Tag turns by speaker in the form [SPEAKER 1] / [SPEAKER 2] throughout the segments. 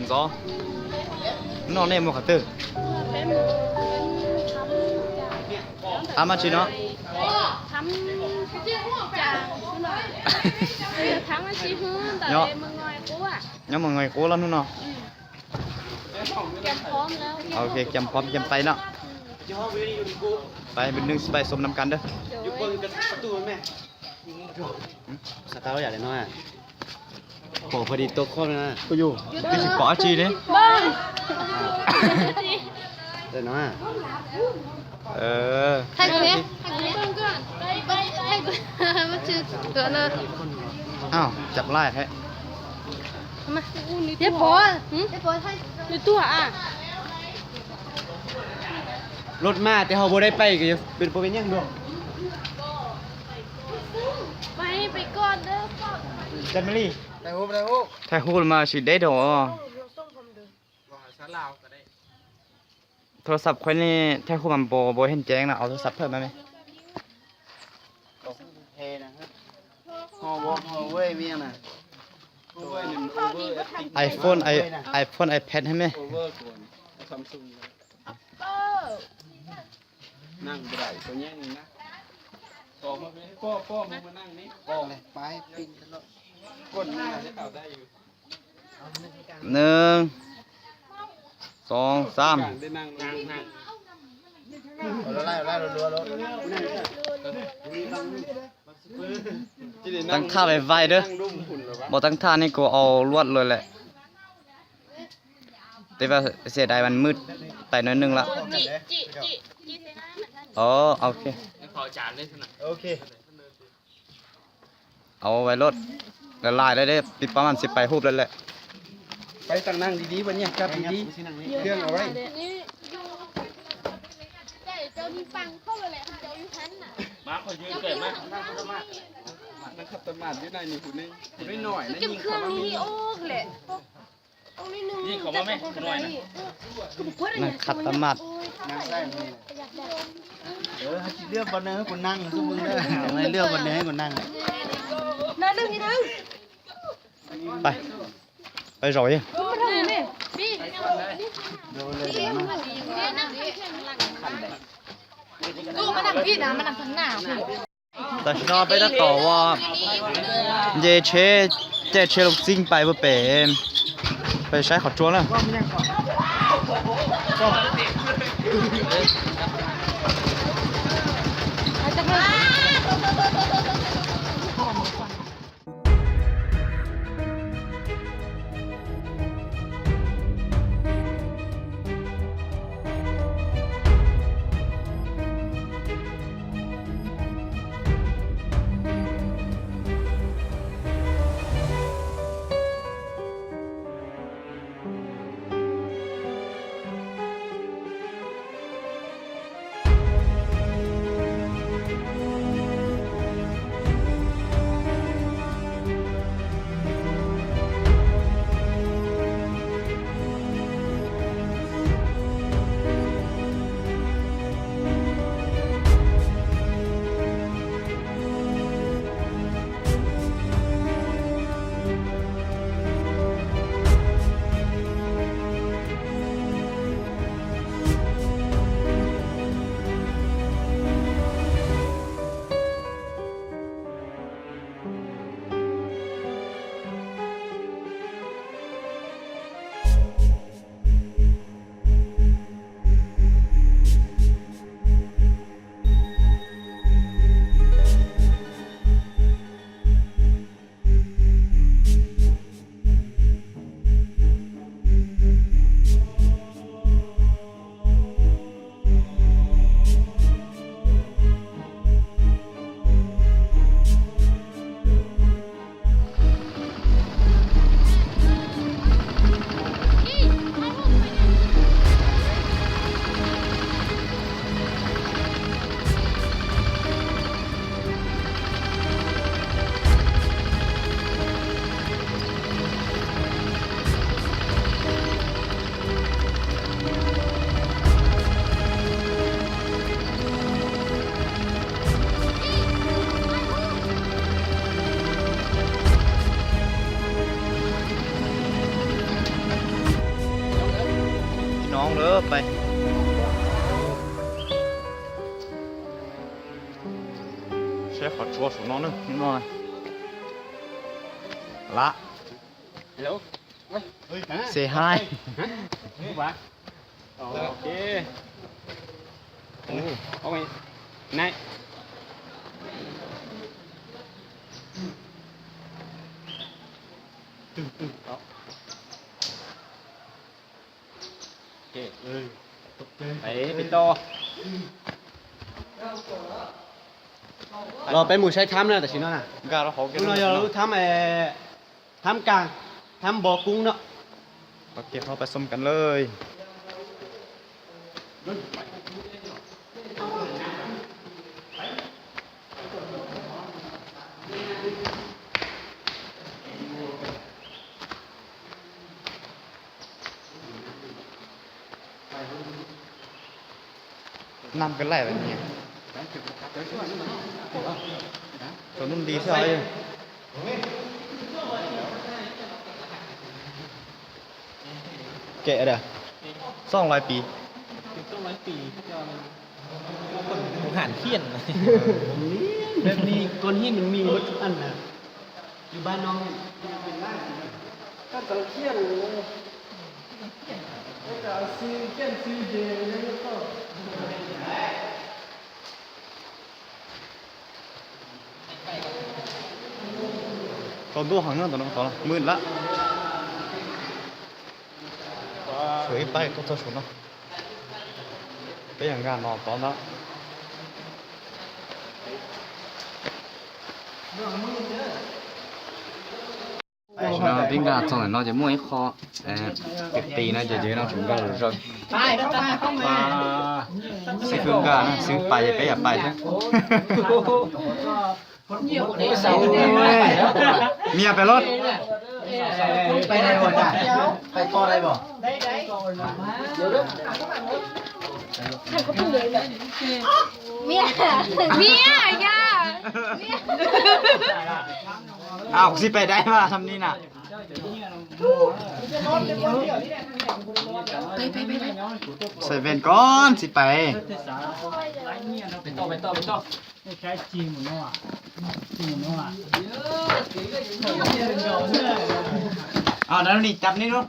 [SPEAKER 1] gió nó nên một khả tư mà chị nó
[SPEAKER 2] thắm chàng thắm nó chỉ hướng tại mọi người cố à
[SPEAKER 1] nhóm mọi người cố lắm đúng không
[SPEAKER 2] kem phomแล้ว
[SPEAKER 1] โอเคจำพร้อมจำไปเนาะไปเป็นหนึ่งไปสมน้ำกันเด้อ
[SPEAKER 3] ยุบเบิ้งกันประตูแม่สตาร์ทอยากได้น้อยโอ้พอดีโต๊ะครบเลยนะ
[SPEAKER 1] กูอยู่ที่สิบปอจีเนี่ย
[SPEAKER 2] บ้าง
[SPEAKER 3] ได้น้อย
[SPEAKER 2] ให้กูเนี่ยให้กูก่อนไปให้กูมาชื่อตัวน่ะ
[SPEAKER 1] อ้าวจับไล่แท้
[SPEAKER 2] มาเดี๋ยวปอเดี๋ยวปอให้ดูตัวอ่ะ
[SPEAKER 3] รถมาแต่เขาบ่ได้ไปก็จะเป็นโปรเป็นยังดอก
[SPEAKER 2] ไปก่อนเด้อ
[SPEAKER 1] จันไม่รี
[SPEAKER 3] ได้ฮู้ได้ฮู้
[SPEAKER 1] ถ้าฮู้มาสิได้ดอกโทรศัพท์คนนี้ถ้าฮู้มันบ่เห็นแจ้งนะเอาโทรศัพท์เพิ่มมาไหม
[SPEAKER 3] เทนะครับฮอวอฮอเว้ยเมียน่ะฮอเว้ยนี่มันโอเวอร์
[SPEAKER 1] iPhone iPad ให้ไหม
[SPEAKER 3] โอเวอร์ก่อนซัมซุงนั่งบ่ได้ตัวแย่งนี่นะต่อมาเป็นพ่อมึงมานั่งนี่พ่อเลยไปปิ้งตลอดก้นนี่จะเอาได้อยู่
[SPEAKER 1] หนึ่งสองสาม
[SPEAKER 3] ได้นั่งไล่รัว
[SPEAKER 1] ตั้งค่าไว้เด้อบ่ตั้งค่านี่ก็เอาลวดเลยแหละแต่ว่าเสียดายมันมืดไปหน่อยนึงละอ๋อโอเค
[SPEAKER 3] โอเค
[SPEAKER 1] เอาไว้รถละลายได้ได้ปิดประมาณ10ไปฮูบแล้วแหละ
[SPEAKER 3] ไปตั้งนั่งดีๆวันนี้จับดีๆเครื่องเอาไว้
[SPEAKER 2] นี่เจ้ามีฟังเข้าไปเลยเจ้าอยู่ชั้นน่ะ
[SPEAKER 4] มาขอยืนเกิดมา
[SPEAKER 3] นั่งขับตมาดอยู่ในนี่คุณนี่ไม่หน่อยนะ
[SPEAKER 2] จะ
[SPEAKER 3] ยิง
[SPEAKER 2] เครื่
[SPEAKER 3] เขา
[SPEAKER 2] อง
[SPEAKER 3] มา
[SPEAKER 2] นี้โอ้แหละตรงนี้นึง
[SPEAKER 4] นี่เขามาไหมหน่อยนะ
[SPEAKER 1] นั่งขัดตะมัด
[SPEAKER 3] นั่งได้ไหมให้เลือกบอลเนอร์ให้คุณนั่งทุกมึงเด้อให้เลือกบอลเนอร์ให้คุณนั่ง
[SPEAKER 2] นั่นนึงนี่นึง
[SPEAKER 1] ไปrồi
[SPEAKER 2] มาทำนี่พี่
[SPEAKER 3] ดูเลย
[SPEAKER 2] นี่นั่งดูมานั่งพี่นะมานั่งข้างหน้าพี่
[SPEAKER 1] แต่ชอบไปตะต่อว่าเยเชลูกซิงไปบ่เป็นไปใช้ขอจ้วงแล้ว ใช้ขอชัวร์สูงน้องนึงนิดหน่อยละ
[SPEAKER 3] ฮัลโหลเฮ้ย
[SPEAKER 1] say hi
[SPEAKER 3] วะโอเคเอาไปไหนโอเคไปต่อเราเป็นหมูใช้ทำนะแต่ชิ้นนั้นน่ะ
[SPEAKER 1] gara hok
[SPEAKER 3] เราทำทำกลางทำบ่อกุ้งเนาะ
[SPEAKER 1] โอเคเข้าไปส้มกันเลย นำกันไล่แบบนี้ตัวนุ่มดีใช่ไหมแกะเด้อ200 ปี
[SPEAKER 4] ผมหันเพี้ยน
[SPEAKER 3] แบบนี้ก้อนหินมันมีหมดทุกอันนะอยู่บ้านน้องก็ตะเคียนก็ซื้อเก้นซื้อเจแล้วก็
[SPEAKER 1] ตัวตัวหางเงินตัวน้องตัวมื่นละเฉยไปตัวชุดเนาะไปอย่างงานนอนตอนนั้น nó tiếng gà xong rồi nó chỉ mua ít kho cái tì nó chỉ nó chúng gà rồi xí phương gà nó xí bài cái à bài chứ mía phải lót
[SPEAKER 3] ไปไหนบ่จ้ะไปกอได้บ่
[SPEAKER 2] เมียเมียย่า
[SPEAKER 1] อ้าวสิไปได้ป่ะทำนี่น่ะใส่เวนก่อนสิไป
[SPEAKER 4] ไปต่อ
[SPEAKER 5] ใช้จีนหมดเนาะจีนหมดเนาะ
[SPEAKER 1] อ้าวแล้วนี่จับนี่ลูก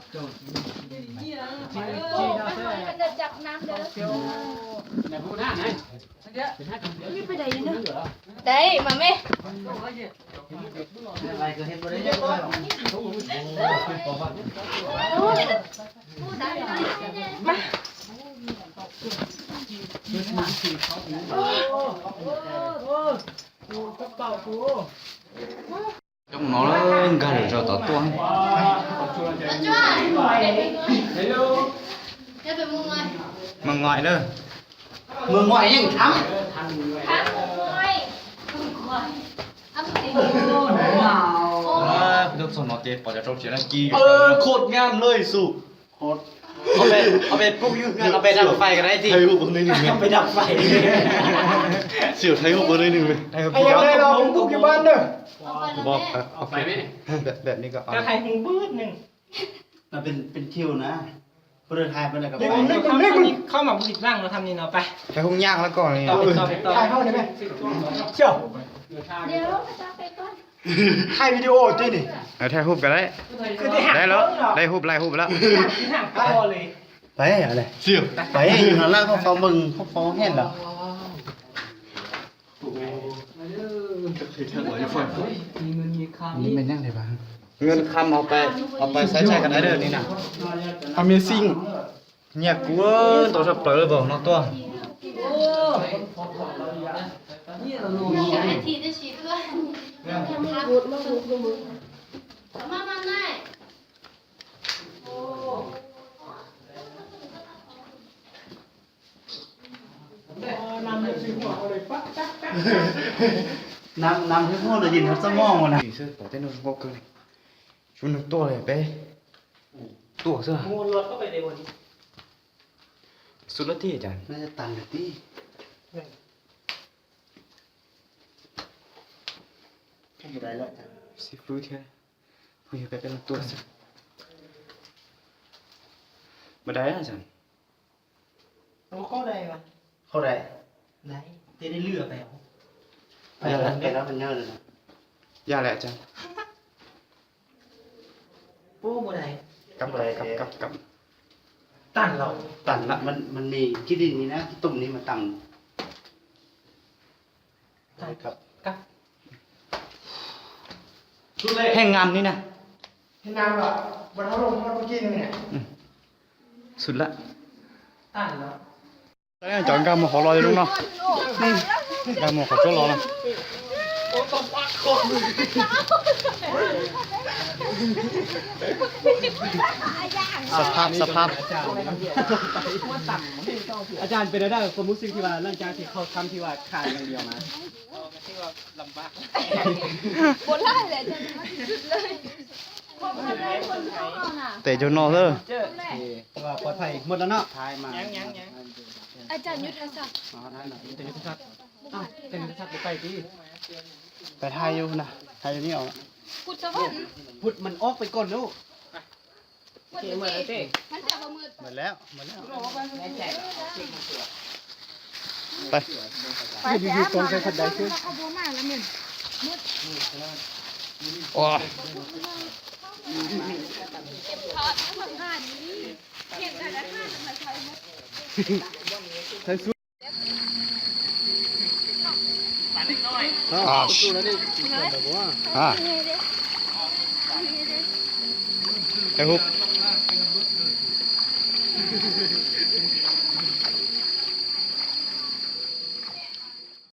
[SPEAKER 2] มันจะจับน้ำเด้อนี่ไปไหนเนาะได้มาแม่มา
[SPEAKER 1] trong nó lên gà rồi tao tuông mừng ngoại đó
[SPEAKER 3] mừng ngoại nhưng thắng
[SPEAKER 1] lúc sau nó chết bỏ ra trong chuyện là chi
[SPEAKER 3] โคตรงามเลยสุโคตร
[SPEAKER 1] เอาไปปุ๊บยุ่งกันเอาไปดับไฟกันได้สิ
[SPEAKER 3] ไทยหุบคนนึงไปดับไฟเสี่ยวไทยหุบคนนึงเลย
[SPEAKER 1] ไอ้ยังไงเราปุ๊บอยู่บ้านเด้อ
[SPEAKER 3] บอกโอเค
[SPEAKER 1] แบบนี้ก็เอา
[SPEAKER 5] จะไทยหูบื้นหนึ่ง
[SPEAKER 3] มันเป็นคิวนะเพื่อนไทยเป็นอะไรกับ
[SPEAKER 5] เดี๋ยว
[SPEAKER 3] ไป
[SPEAKER 5] ผมเข้ามาบุกร่างเราทำนี่เนาะไป
[SPEAKER 1] ไปหุ้งย่างแล้วก่อนนี่
[SPEAKER 5] ต่อถ่ายเข้าได้ไหมเชี่ยว
[SPEAKER 2] เดี๋ยวไปตาไปก่อน
[SPEAKER 5] ถ่ายวิดีโอจีนี่
[SPEAKER 1] เอาถ่ายรูปกันได้
[SPEAKER 5] คือที่ห่าง
[SPEAKER 1] ได้แล้วได้รูปไล่รูปแล้ว
[SPEAKER 5] ที่ห่างเข้าเลย
[SPEAKER 3] ไปอะไรเสี่ยวไปอยู่ข้างล่างเขาฟ้องมึงเขาฟ้องเห็นเหรอ
[SPEAKER 1] นี่เป็นยังไงบ้างเงินคำเอาไปใช้กันได้เด้อนี่นะ
[SPEAKER 3] Amazing
[SPEAKER 1] เนี่ยกูตัวจะปล่อยเลยบอกน้องตัว
[SPEAKER 2] อยากให้ทีได้ฉีดด้วยมาไหน
[SPEAKER 3] นำที่พวกเรายินทับสมองมันนะ
[SPEAKER 1] Thì sơ bỏ tên nó vô cơ này. Chú nó to này bé. Tủa sơ.
[SPEAKER 5] งูรถก็ไปในบน
[SPEAKER 1] Sút lất thì chẳng.
[SPEAKER 3] น่าจะตันแบบนี้ไม่ได้แล้ว
[SPEAKER 1] Xí phứ thế. Ui bé bé nó tủa sơ. Mà đấy là chẳng.
[SPEAKER 5] เราเข้าได้ปะ
[SPEAKER 3] เข้าได้
[SPEAKER 5] ได้จะได้เลือกไปเอา
[SPEAKER 3] ไปแล้วมันเนิ่นเลยอย่าแหละจ้ะ
[SPEAKER 4] ปูบ่ได้
[SPEAKER 3] กับ
[SPEAKER 4] ตั้นเรา
[SPEAKER 3] ตันละมันมีที่ดินนี้นะตุ่มนี้มาตั้ง
[SPEAKER 4] ตั้น
[SPEAKER 3] ครับ
[SPEAKER 4] กับ
[SPEAKER 1] แห่งงามนี่นะ
[SPEAKER 5] ที่น้ำอ่ะบนเขาลงมันเมื่อกี้นี่เนี่ย
[SPEAKER 1] สุดละ
[SPEAKER 4] ตั้นเรา
[SPEAKER 1] ตอนนี้จอนกำมาขอรอเลยลุงเนาะกำมาขอจ้รอนะสภาพ
[SPEAKER 5] อาจารย์เป็นได้ความรู้สึกที่ว่าหลังจากที่เขาทำที่ว่าขาดอย่างเดียวมา
[SPEAKER 3] ที่ว่าลำบาก
[SPEAKER 2] บนไล่เลยจะมาสุดเลยคนแรกคนเขาเอาน่ะ
[SPEAKER 1] เตะจนนอเลย
[SPEAKER 2] คนแรก
[SPEAKER 5] ว่าปลอดภัยหมดแล้วเนาะท้ายมา
[SPEAKER 2] อาจารย์ยุทธศักดิ์
[SPEAKER 5] มาท้ายหน่อยเป็นยุทธศาสตร์อ้าวเป็นยุทธศาสตร์ไปที่
[SPEAKER 3] ไปทายอยู่นะทายอยู่นี่เอา
[SPEAKER 2] พุทธวรรณ
[SPEAKER 5] พุทธมันออกไปก่อนลูก
[SPEAKER 2] พุทธเจ้มันจะประมือ
[SPEAKER 3] หมดแล้ว
[SPEAKER 1] ไป
[SPEAKER 5] อยู่ตรงใส่ขัดได้คือ
[SPEAKER 2] เขาบัวมากแล้วเนี่ย
[SPEAKER 1] โอ้
[SPEAKER 2] เก็บทอดทั้งหมดห้านี้เก็บแต่ละห้าจะมาใช้หมด
[SPEAKER 5] ใส่สุด
[SPEAKER 3] สู้แล้วนี่
[SPEAKER 1] อ่าไอ้ฮุก